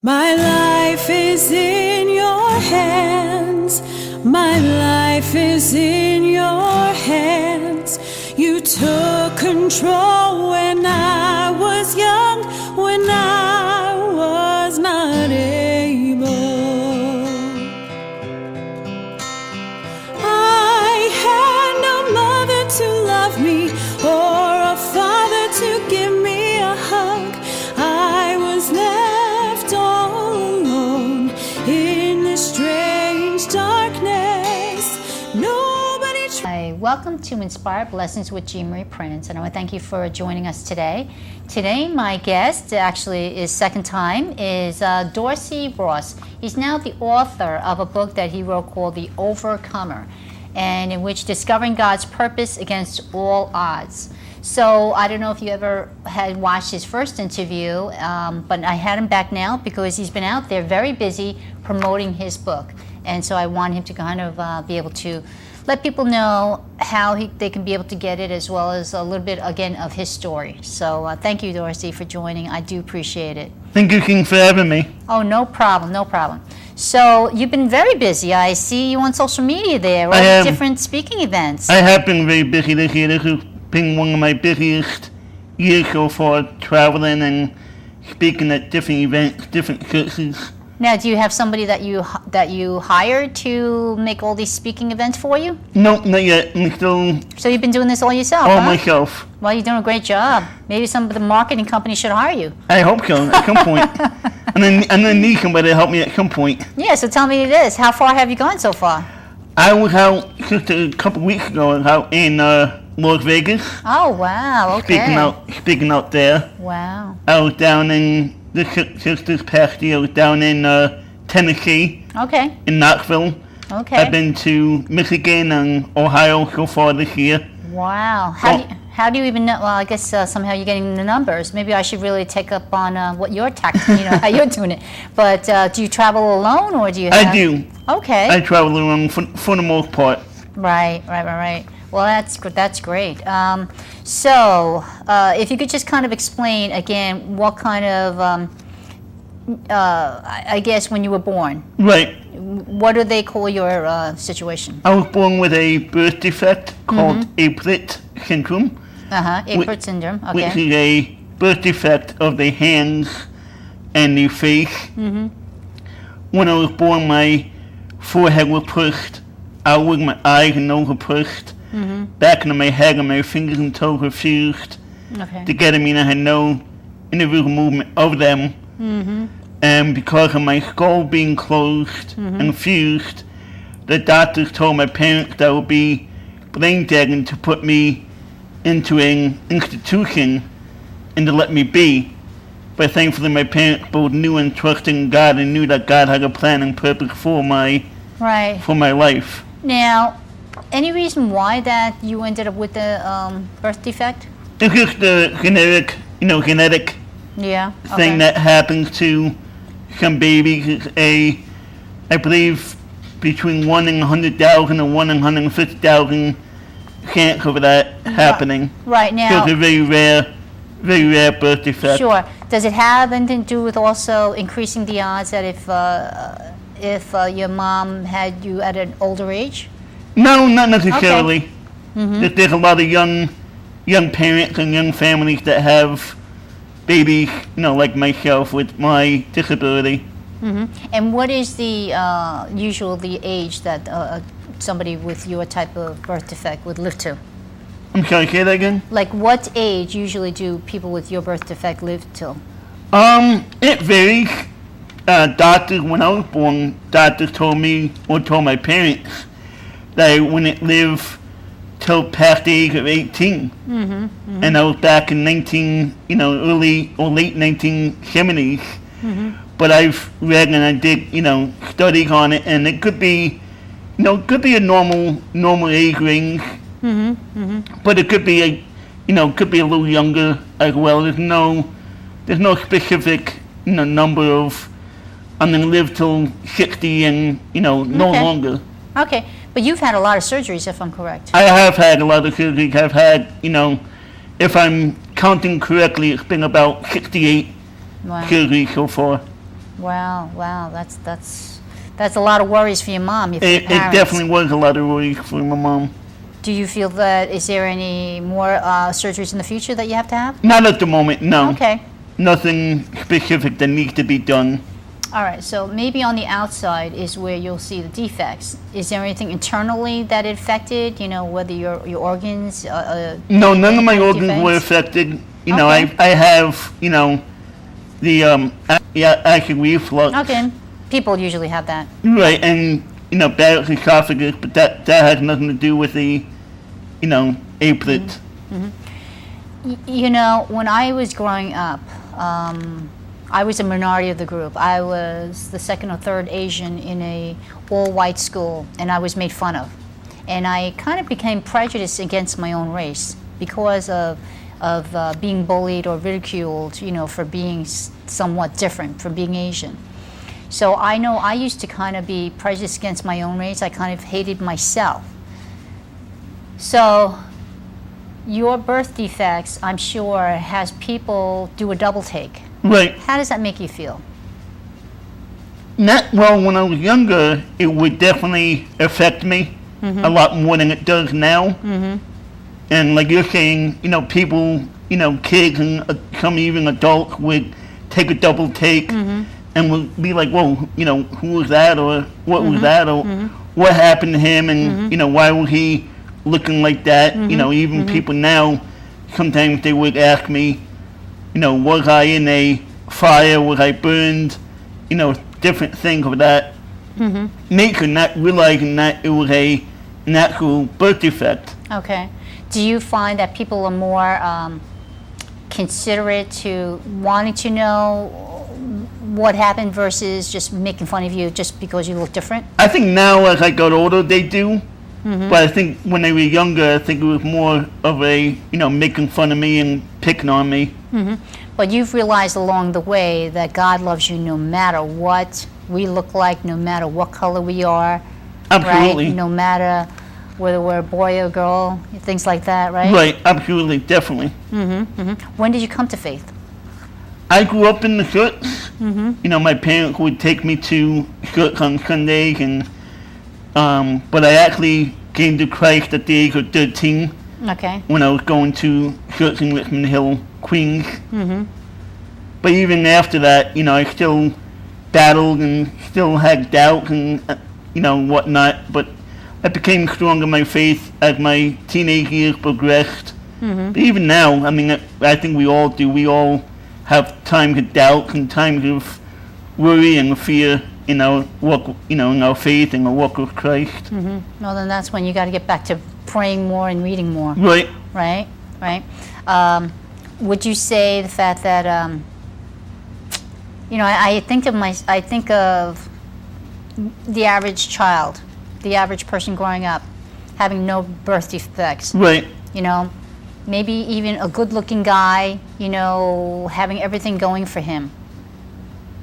My life is in your hands. My life is in your hands. You took control when I was young, when I was not able. I had no mother to love me or a father to give me a hug. I was left all alone in this strange darkness. Nobody Hi, welcome to Inspired Blessings with Jean Marie Prince, and I want to thank you for joining us today. Today, my guest, actually is second time, is Dorsey Ross. He's now the author of a book that he wrote called The Overcomer, and in which discovering God's purpose against all odds. So I don't know if you ever had watched his first interview, but I had him back now because he's been out there very busy promoting his book. And so I want him to kind of be able to let people know how they can be able to get it, as well as a little bit, again, of his story. So thank you, Dorsey, for joining. I do appreciate it. Thank you, King, for having me. Oh, no problem, no problem. So you've been very busy. I see you on social media there, all the different speaking events. I have been very busy this year. This has been one of my busiest years so far, traveling and speaking at different events, different churches. Now, do you have somebody that you hired to make all these speaking events for you? No, not yet. I'm still So you've been doing this all yourself, all huh? myself. Well, you're doing a great job. Maybe some of the marketing companies should hire you. I hope so at some point. And I need somebody to help me at some point. Yeah, so tell me this. How far have you gone so far? I was out just a couple weeks ago. I was out in Las Vegas. Oh, wow, okay. Speaking out there. Wow. I was down in just this past year. I was down in Tennessee. Okay. In Knoxville. Okay. I've been to Michigan and Ohio so far this year. Wow. How do you even know? Well, I guess somehow you're getting the numbers. Maybe I should really take up on what your tactic, how you're doing it. But do you travel alone, or do you have... I do. Okay. I travel around for the most part. Right. Well, that's great. So if you could just kind of explain again what kind of, I guess when you were born. Right. What do they call your situation? I was born with a birth defect called Apert syndrome. Apert syndrome, okay. Which is a birth defect of the hands and the face. Mm-hmm. When I was born, my forehead was pushed outward, my eyes and nose were pushed back into my head, and my fingers and toes were fused together, meaning I had no individual movement of them. Mm-hmm. And because of my skull being closed and fused, the doctors told my parents that I would be brain dead and to put me into an institution and to let me be. But thankfully my parents both knew and trusted in God and knew that God had a plan and purpose for my life. Now, any reason why that you ended up with the birth defect? It's just the genetic thing that happens to some babies. It's I believe, between 1 in 100,000 and 1 in 150,000 chance of that happening. Right now. So it's a very rare birth defect. Sure. Does it have anything to do with also increasing the odds that if your mom had you at an older age? No, not necessarily. Okay. Mm-hmm. There's a lot of young parents and young families that have babies, like myself with my disability. Mm-hmm. And what is the usually the age that somebody with your type of birth defect would live to? I'm sorry, say that again? Like what age usually do people with your birth defect live till? It varies. Doctors, when I was born, doctors told me, or told my parents, that I wouldn't live till past the age of 18. Mm-hmm, mm-hmm. And I was back in early or late 1970s. Mm-hmm. But I've read and I did, studies on it, and it could be, a normal age range. Mm-hmm, mm-hmm. But it could be a little younger as well. There's no specific, number of, I'm going to live till 60 and, no longer. Okay, but you've had a lot of surgeries, if I'm correct. I have had a lot of surgeries. I've had, if I'm counting correctly, it's been about 68 surgeries so far. Wow. That's a lot of worries for your mom. It definitely was a lot of worries for my mom. Do you feel that, is there any more surgeries in the future that you have to have? Not at the moment, no. Okay. Nothing specific that needs to be done. All right, so maybe on the outside is where you'll see the defects. Is there anything internally that it affected, whether your organs? No, none of my organs defects? were affected. Okay. I have, the acid reflux. Okay, people usually have that. Right, and, Barrett's esophagus, but that has nothing to do with the, aplets. When I was growing up, I was a minority of the group. I was the second or third Asian in a all-white school, and I was made fun of. And I kind of became prejudiced against my own race because of being bullied or ridiculed, for being somewhat different from being Asian. So I know I used to kind of be prejudiced against my own race. I kind of hated myself. So your birth defects, I'm sure, has people do a double take. Right. How does that make you feel? Well, when I was younger, it would definitely affect me a lot more than it does now. And like you're saying, people, kids and some even adults would take a double take and would be like, whoa, who was that, or what was that, or what happened to him, and why was he looking like that? Even people now, sometimes they would ask me, was I in a fire, was I burned, different things of that nature, not realizing that it was a natural birth defect. Okay. Do you find that people are more considerate to wanting to know what happened versus just making fun of you just because you look different? I think now as I got older they do, but I think when they were younger, I think it was more of a, making fun of me and picking on me. But you've realized along the way that God loves you no matter what we look like, no matter what color we are. Absolutely. Right? No matter whether we're a boy or girl, things like that, right? Right, absolutely, definitely. When did you come to faith? I grew up in the church. My parents would take me to church on Sundays, and but I actually came to Christ at the age of 13. Okay. When I was going to church in Richmond Hill, Queens. But even after that, I still battled and still had doubt and whatnot. But I became strong in my faith as my teenage years progressed. But even now, I think we all do. We all have times of doubt and times of worry and fear in our walk, in our faith and our walk with Christ. Well, then that's when you got to get back to praying more and reading more. Right. Right. Would you say the fact that I think of the average child, the average person growing up, having no birth defects. Right. Maybe even a good-looking guy, having everything going for him.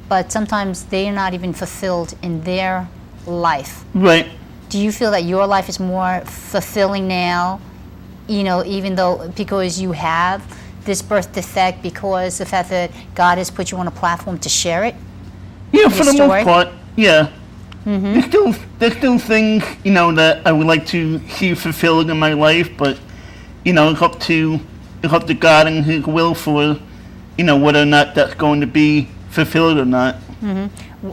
But sometimes they are not even fulfilled in their life. Right. Do you feel that your life is more fulfilling now, even though because you have this birth defect, because the fact that God has put you on a platform to share it? Yeah, for the most part, yeah. There's still things, that I would like to see fulfilled in my life, but, it's up to God and His will for, whether or not that's going to be fulfilled or not. And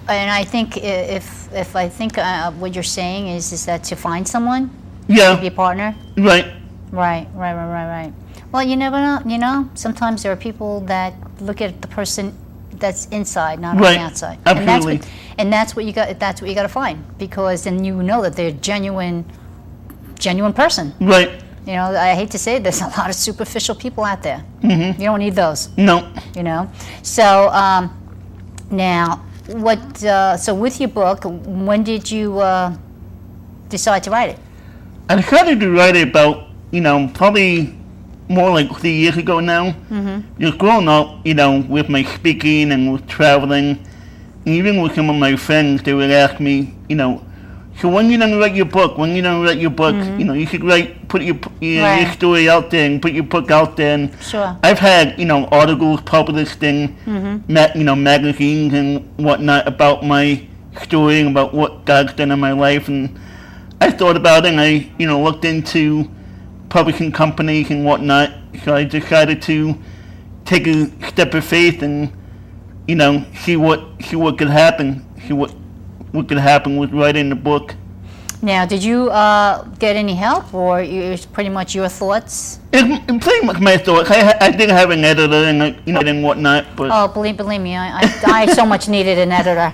I think if I think what you're saying is that to find someone, to be a partner. Right. Well, you never know. Sometimes there are people that look at the person that's inside, not on the outside. Absolutely. And that's what you got. That's what you got to find, because then you know that they're a genuine person. Right. I hate to say it, there's a lot of superficial people out there. You don't need those. No. So now, so with your book, when did you decide to write it? I decided to write it about, probably more like 3 years ago now. Just growing up, with my speaking and with traveling, and even with some of my friends, they would ask me, so when you gonna write your book? You should write put your Right. story out there and put your book out there. And Sure. I've had articles published in magazines and whatnot about my story and about what God's done in my life. And I thought about it, and I looked into publishing companies and whatnot. So I decided to take a step of faith and see what could happen. See what could happen with writing the book. Now, did you get any help, or it was pretty much your thoughts? It's pretty much my thoughts. I did have an editor and and whatnot, but Oh, believe me, I so much needed an editor.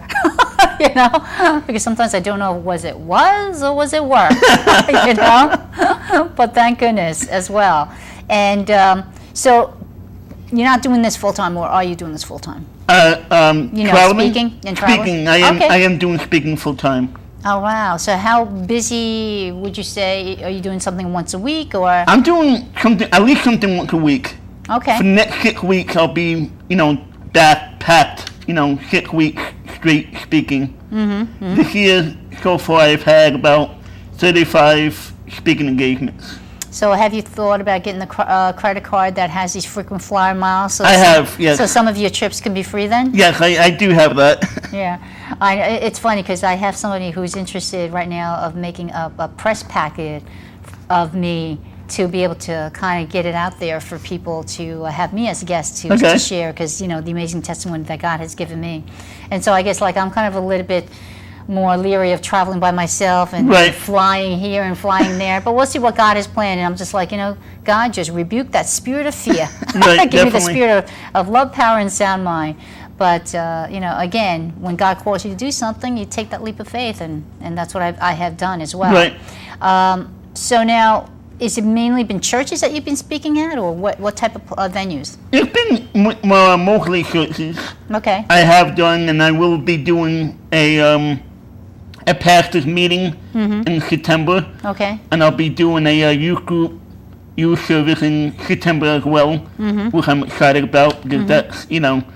Because sometimes I don't know was it work, But thank goodness as well. And so you're not doing this full time, or are you doing this full time? traveling, speaking and traveling? Speaking, Okay. I am doing speaking full time. Oh wow! So how busy would you say? Are you doing something once a week, or? I'm doing at least something once a week. Okay. For the next 6 weeks, I'll be, that packed, 6 weeks straight speaking. This year, so far, I've had about 35 speaking engagements. So have you thought about getting the credit card that has these frequent flyer miles? So I have, yes. So some of your trips can be free then? Yes, I do have that. Yeah. It's funny because I have somebody who's interested right now of making a press packet of me to be able to kind of get it out there for people to have me as a guest to share, because, the amazing testimony that God has given me. And so I guess I'm kind of a little bit more leery of traveling by myself and Right. flying here and flying there. But we'll see what God has planned. And I'm just like, God, just rebuke that spirit of fear. Right, Give me the definitely. spirit of love, power, and sound mind. But, again, when God calls you to do something, you take that leap of faith. And that's what I have done as well. Right. So now, is it mainly been churches that you've been speaking at, or what type of venues? It's been mostly churches. Okay. I have done, and I will be doing a pastor's meeting in September, Okay. and I'll be doing a youth service in September as well, which I'm excited about, because that's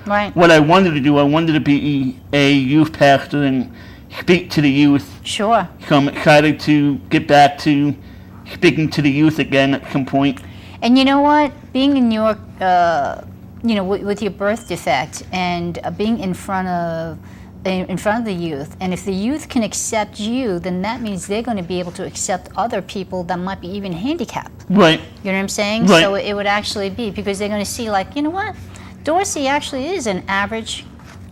Right. what I wanted to do. I wanted to be a youth pastor and speak to the youth. Sure. So I'm excited to get back to speaking to the youth again at some point. And you know what? Being in New York, with your birth defect and being in front of the youth, and if the youth can accept you, then that means they're going to be able to accept other people that might be even handicapped. Right. You know what I'm saying? Right. So it would actually be, because they're going to see, you know what? Dorsey actually is an average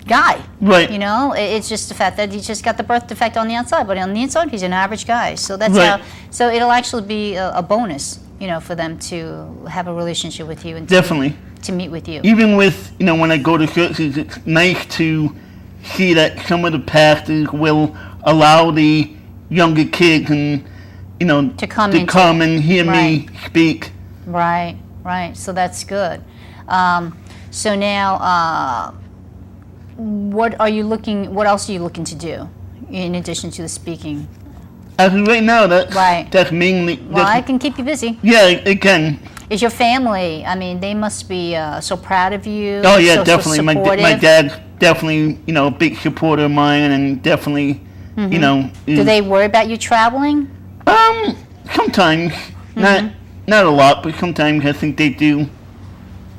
guy. Right. It's just the fact that he just got the birth defect on the outside, but on the inside he's an average guy. So that's Right. so it'll actually be a bonus, for them to have a relationship with you and Definitely. to meet with you. Even with, when I go to churches, it's nice to see that some of the pastors will allow the younger kids and, To come to into- come and hear me Right. speak. Right. So that's good. So now, what else are you looking to do in addition to the speaking? As of right now, Right. that's mainly. Well, I can keep you busy. Yeah, it can. Is your family, they must be so proud of you. Oh yeah, so definitely. My supportive. dad's definitely, a big supporter of mine, and definitely, Do they worry about you traveling? sometimes, not a lot, but sometimes I think they do.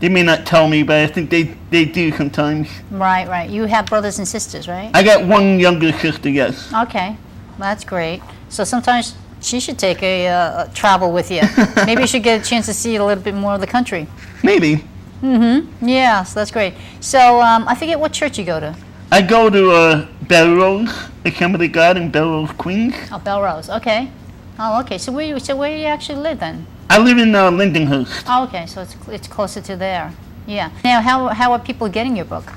They may not tell me, but I think they do sometimes. Right. You have brothers and sisters, right? I got one younger sister, yes. Okay, that's great. So sometimes she should take a travel with you. Maybe you should get a chance to see a little bit more of the country. Maybe. Yeah, so that's great. So I forget what church you go to. I go to Belrose, Assembly of God in Belrose, Queens. Oh, Belrose. Okay. Oh, okay. So where you actually live then? I live in Lindenhurst. Oh, okay. So it's closer to there. Yeah. Now, how are people getting your book?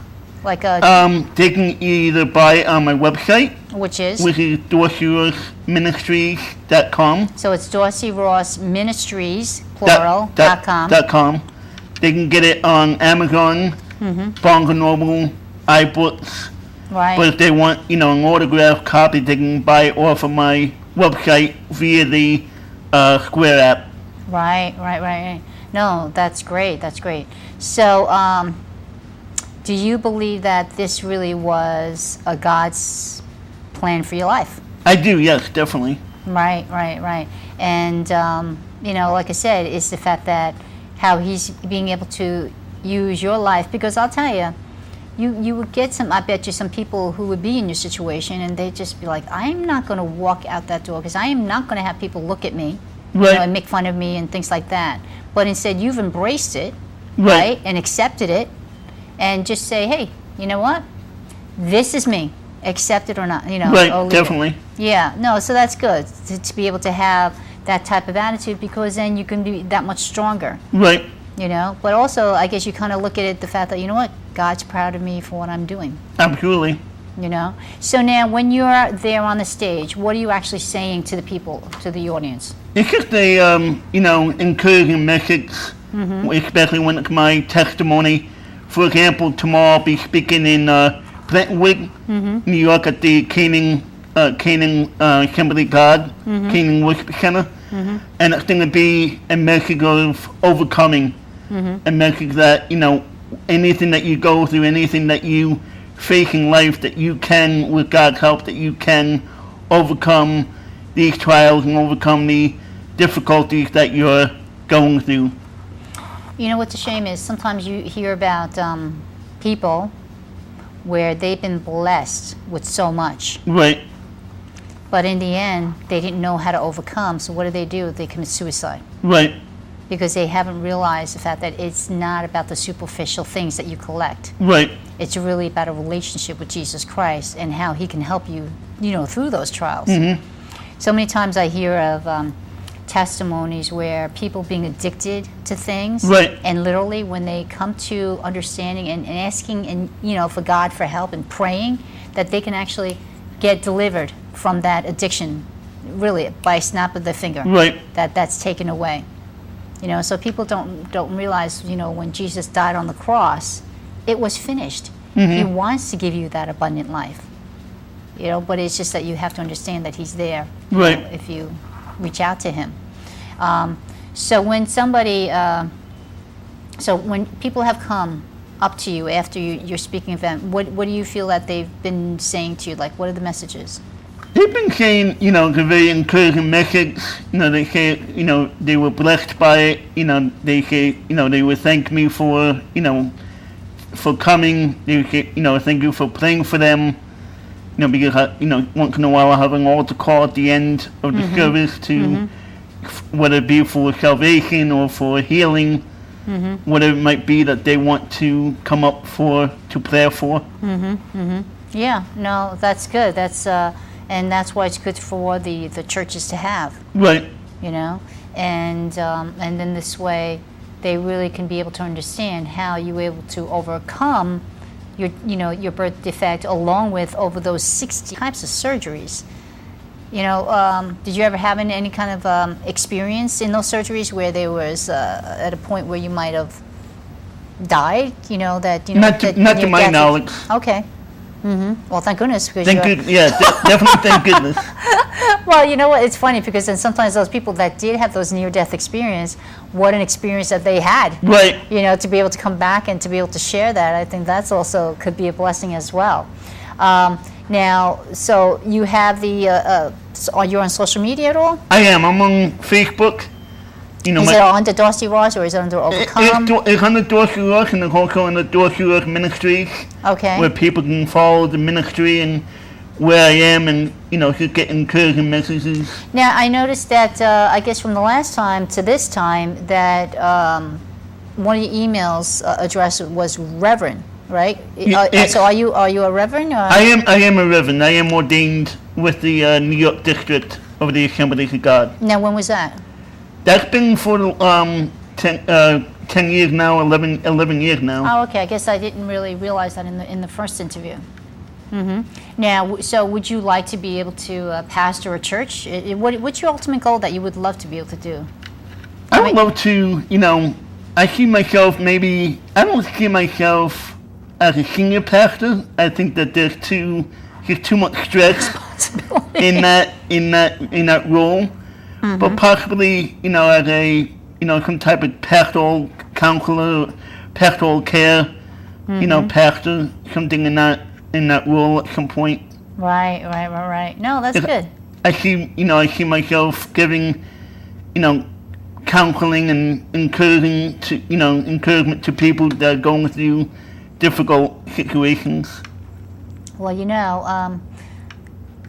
They can either buy it on my website, Which is? which is DorseyRossMinistries.com. So it's Dorsey Ross Ministries, plural.com. .com. They can get it on Amazon, Barnes & Noble, iBooks. Right. But if they want, an autographed copy, they can buy it off of my website via the Square app. Right. No, that's great. So, do you believe that this really was a God's plan for your life? I do, yes, definitely. Right. And like I said, is the fact that how he's being able to use your life. Because I'll tell you, you would get I bet you some people who would be in your situation and they'd just be like, I'm not going to walk out that door because I am not going to have people look at me, and make fun of me and things like that. But instead, you've embraced it, right, and accepted it, and just say, hey, you know what? This is me. Accept it or not, Right, definitely. Yeah, no, so that's good to be able to have that type of attitude, because then you can be that much stronger. Right. But also, I guess you kind of look at it, the fact that, you know what, God's proud of me for what I'm doing. Absolutely. So now, when you're there on the stage, what are you actually saying to the people, to the audience? It's just a, encouraging message, especially when it's my testimony. For example, tomorrow I'll be speaking in Brentwood, New York, at the Canaan Assembly of God, Canaan Worship Center, and it's going to be a message of overcoming, a message that, anything that you go through, anything that you face in life, that you can, with God's help, that you can overcome these trials and overcome the difficulties that you're going through. What's a shame is sometimes you hear about people where they've been blessed with so much. Right. But in the end, they didn't know how to overcome, so what do? They commit suicide. Right. Because they haven't realized the fact that it's not about the superficial things that you collect. Right. It's really about a relationship with Jesus Christ and how he can help you, through those trials. So many times I hear of testimonies where people being addicted to things, right, and literally when they come to understanding and asking and for God for help and praying, that they can actually get delivered from that addiction, really by a snap of the finger. Right. That's taken away. So people don't realize, when Jesus died on the cross, it was finished. He wants to give you that abundant life. But it's just that you have to understand that he's there. Right. If you reach out to him. So when somebody, when people have come up to you after your speaking event, what do you feel that they've been saying to you? Like, what are the messages? They've been saying, it's a very encouraging message. They say, they were blessed by it. They say, they would thank me for, for coming. They say, thank you for praying for them. Because once in a while I have an altar call at the end of the service to, whether it be for salvation or for healing, whatever it might be that they want to come up to pray for. Yeah, no, that's good. That's and that's why it's good for the churches to have. Right. And then this way they really can be able to understand how you were able to overcome your birth defect, along with over those 60 types of surgeries. Did you ever have any kind of experience in those surgeries where there was at a point where you might have died? Not to my knowledge. Okay. Well, thank goodness. Because definitely thank goodness. Well, you know what? It's funny because then sometimes those people that did have those near-death experience, what an experience that they had. Right. To be able to come back and to be able to share that, I think that's also could be a blessing as well. Now, so you have are you on social media at all? I am. I'm on Facebook. Is it under Dorsey Ross or is it under Overcome? It's under Dorsey Ross, and it's also under Dorsey Ross Ministries. Okay. Where people can follow the ministry and where I am, and just get encouraging messages. Now, I noticed that I guess from the last time to this time that one of your emails address was Reverend, right? So are you a Reverend? Or? I am a Reverend. I am ordained with the New York district of the Assembly of God. Now, when was that? That's been for 10 years now, 11 years now. Oh, okay. I guess I didn't really realize that in the first interview. Now, so would you like to be able to pastor a church? What's your ultimate goal that you would love to be able to do? I would love to, I see myself I don't see myself as a senior pastor. I think that there's too much stress in that role. But possibly, as a, some type of pastoral counselor, pastoral care, pastor, something in that role at some point. Right. No, that's good. I see myself giving, counseling and encouragement to people that are going through difficult situations. Well,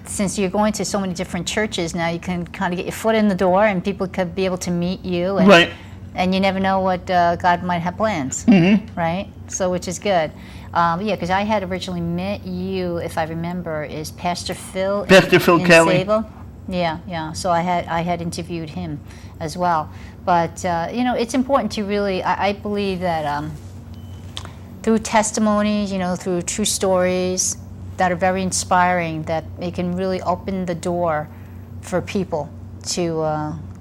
since you're going to so many different churches now, you can kind of get your foot in the door, and people could be able to meet you. And, Right. And you never know what God might have plans, right? So, which is good. Because I had originally met you, if I remember, is Pastor Phil. Pastor Phil in Kelly. Sable. Yeah. So I had interviewed him as well. But it's important to really. I believe that through testimonies, through true stories that are very inspiring, that it can really open the door for people to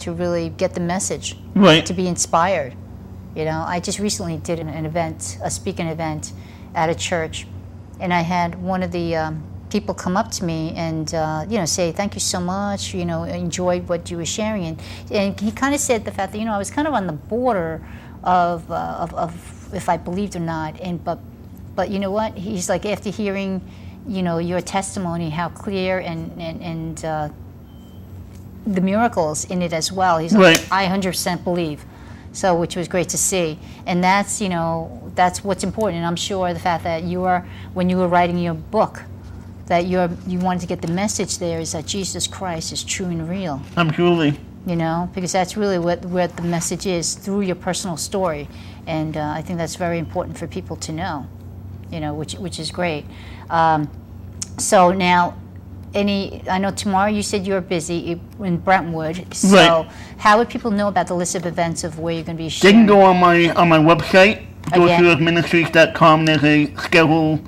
really get the message, Right. to be inspired. I just recently did an event, a speaking event at a church, and I had one of the people come up to me and say, "Thank you so much, enjoyed what you were sharing," and he kind of said the fact that I was kind of on the border of if I believed or not, but you know what, he's like, after hearing your testimony, how clear and the miracles in it as well, he's like, Right. I 100% believe. So, which was great to see, and that's what's important. And I'm sure the fact that when you were writing your book, that you wanted to get the message there is that Jesus Christ is true and real. Absolutely. Because that's really what the message is through your personal story, and I think that's very important for people to know. Which is great. So now, I know tomorrow you said you're busy in Brentwood. So Right. how would people know about the list of events of where you're going to be They sharing? can go on my website, Again? DorseyMinistries.com. There's a schedule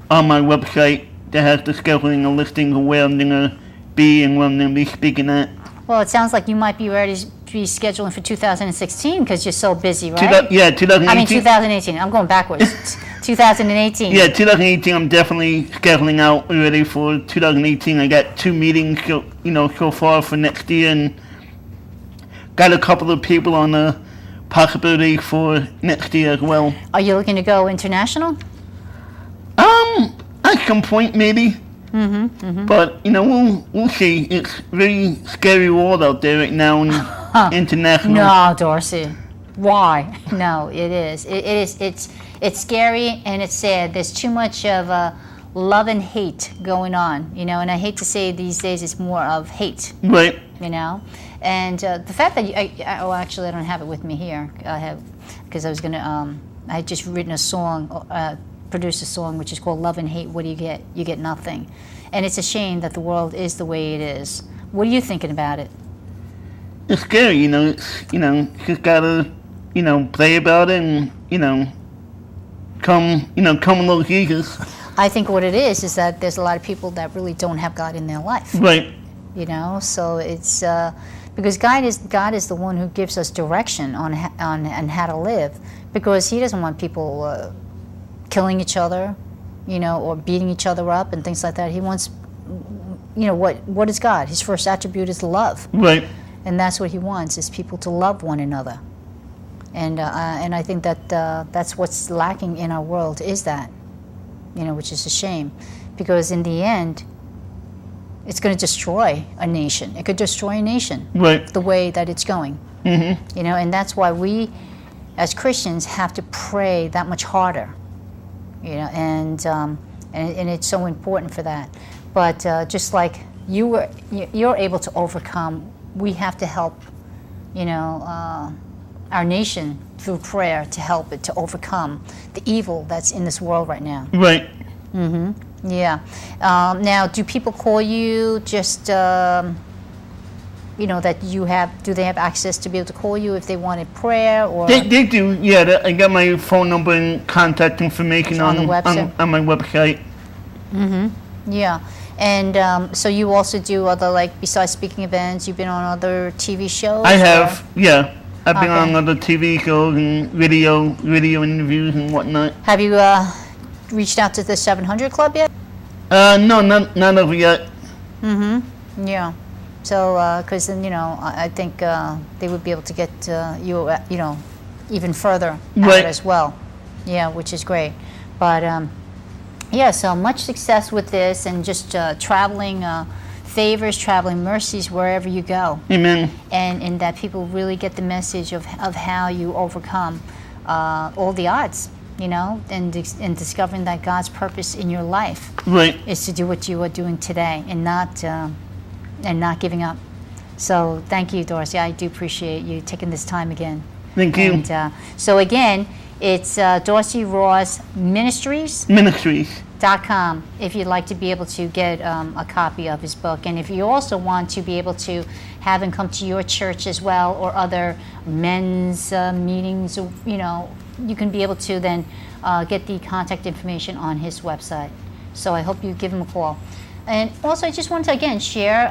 on my website that has the scheduling and listing of where I'm going to be and where I'm going to be speaking at. Well, it sounds like you might be ready to be scheduling for 2016 because you're so busy, right? 2018. I mean 2018. I'm going backwards. 2018. Yeah, 2018. I'm definitely scheduling out already for 2018. I got 2 meetings, so far for next year, and got a couple of people on the possibility for next year as well. Are you looking to go international? At some point maybe. But we'll see. It's very scary world out there right now, and international. No, Dorsey. Why? No, it is. It is. It's scary and it's sad. There's too much of love and hate going on, and I hate to say these days it's more of hate, Right. And the fact that actually I don't have it with me here. I have, because I was gonna. I had just written a song, produced a song which is called "Love and Hate." What do you get? You get nothing, and it's a shame that the world is the way it is. What are you thinking about it? It's scary, just gotta, play about it and, come with little Jesus. I think what it is that there's a lot of people that really don't have God in their life. Right. So it's because God is the one who gives us direction on how to live, because He doesn't want people killing each other, or beating each other up and things like that. He wants, what is God? His first attribute is love, Right. and that's what He wants, is people to love one another. And I think that that's what's lacking in our world, is that, which is a shame, because in the end, it's going to destroy a nation. It could destroy a nation, Right. the way that it's going. And that's why we, as Christians, have to pray that much harder. And it's so important for that. But just like you're able to overcome, we have to help, our nation through prayer to help it to overcome the evil that's in this world right now. Right. Yeah. Now, do people call you just, that do they have access to be able to call you if they wanted prayer? Or They do, yeah. I got my phone number and contact information On the website? on my website. Yeah. And so you also do other, besides speaking events, you've been on other TV shows? I have, yeah. I've been Okay. on other TV shows and video interviews and whatnot. Have you reached out to the 700 Club yet? No, none of it yet. Yeah. So, because then, I think they would be able to get you, even further out Right. as well. Yeah, which is great. But, yeah, so much success with this, and just traveling favors, traveling mercies wherever you go. Amen. And that people really get the message of how you overcome all the odds, you know, and discovering that God's purpose in your life Right. is to do what you are doing today and not giving up. So thank you, Dorsey. I do appreciate you taking this time again. Thank you. And so again, it's Dorsey Ross Ministries. .com if you'd like to be able to get a copy of his book, and if you also want to be able to have him come to your church as well, or other men's meetings, you know, you can be able to then get the contact information on his website. So I hope you give him a call. And also I just want to again share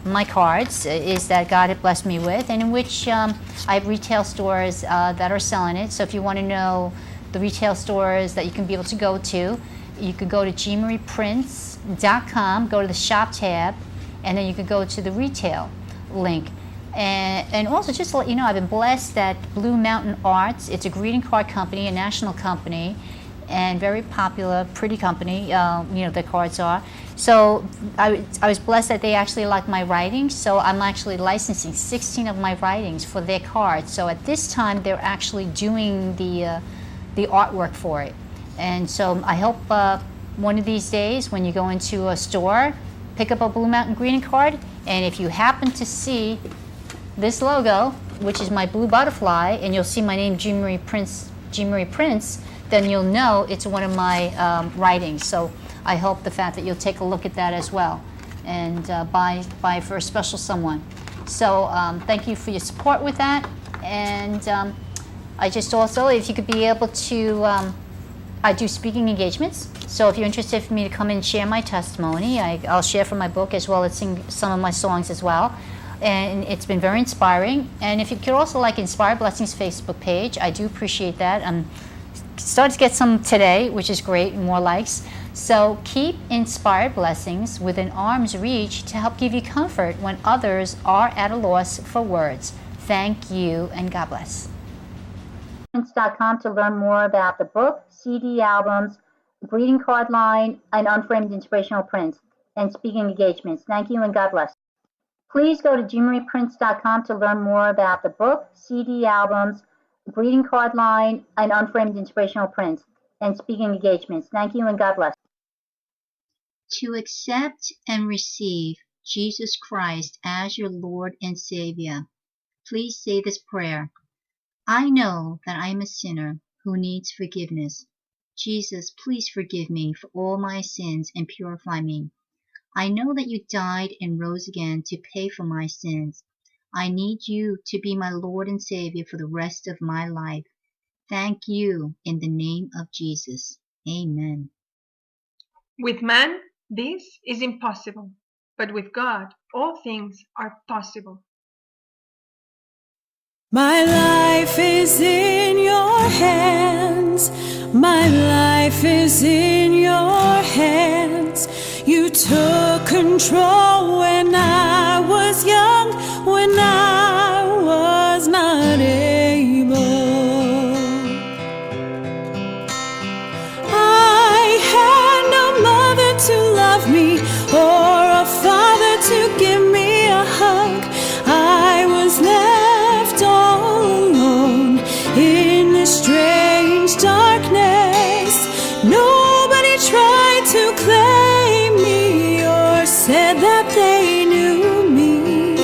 my cards is that God had blessed me with, and in which I have retail stores that are selling it. So if you want to know the retail stores that you can be able to go to, you could go to jeanmarieprince.com, go to the shop tab, and then you could go to the retail link. And also just to let you know, I've been blessed that Blue Mountain Arts, it's a greeting card company, a national company, and very popular, pretty company, you know, the cards are. So I was blessed that they actually like my writings, so I'm actually licensing 16 of my writings for their cards. So at this time, they're actually doing the artwork for it. And so I hope one of these days when you go into a store, pick up a Blue Mountain greeting card, and if you happen to see this logo, which is my blue butterfly, and you'll see my name, Jean Marie Prince, then you'll know it's one of my writings. So I hope the fact that you'll take a look at that as well and buy for a special someone. So thank you for your support with that. And I just also, if you could be able to, I do speaking engagements, so if you're interested for me to come and share my testimony, I'll share from my book as well as sing some of my songs as well. And it's been very inspiring. And if you could also like Inspired Blessings Facebook page, I do appreciate that. I'm starting to get some today, which is great, more likes. So keep Inspired Blessings within arm's reach to help give you comfort when others are at a loss for words. Thank you, and God bless. .com to learn more about the book, CD albums, greeting card line, and unframed inspirational prints, and speaking engagements. Thank you, and God bless. Please go to jeanmarieprince.com to learn more about the book, CD albums, greeting card line, and unframed inspirational prints, and speaking engagements. Thank you, and God bless. To accept and receive Jesus Christ as your Lord and Savior, please say this prayer. I know that I am a sinner who needs forgiveness. Jesus, please forgive me for all my sins and purify me. I know that you died and rose again to pay for my sins. I need you to be my Lord and Savior for the rest of my life. Thank you in the name of Jesus. Amen. With man, this is impossible, but with God, all things are possible. My life is in your hands. My life is in your hands. You took control when I was young, when I was not able. I had no mother to love me or a father to give me a hug. I was left all alone in this strange darkness. Nobody tried to claim me or said that they knew me,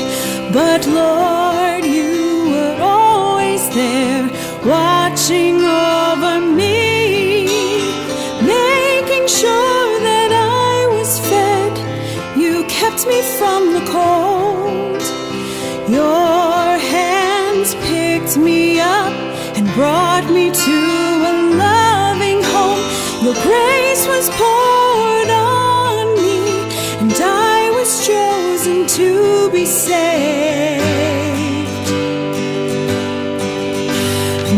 but Lord, you were always there, watching over me, making sure that I was fed. You kept me from the cold. Your hands picked me up and brought me to a loving home. Your grace was poured on me, and I was chosen to be saved.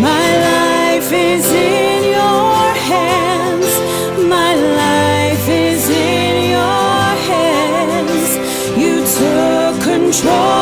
My life is in your hands. My life is in your hands. You took control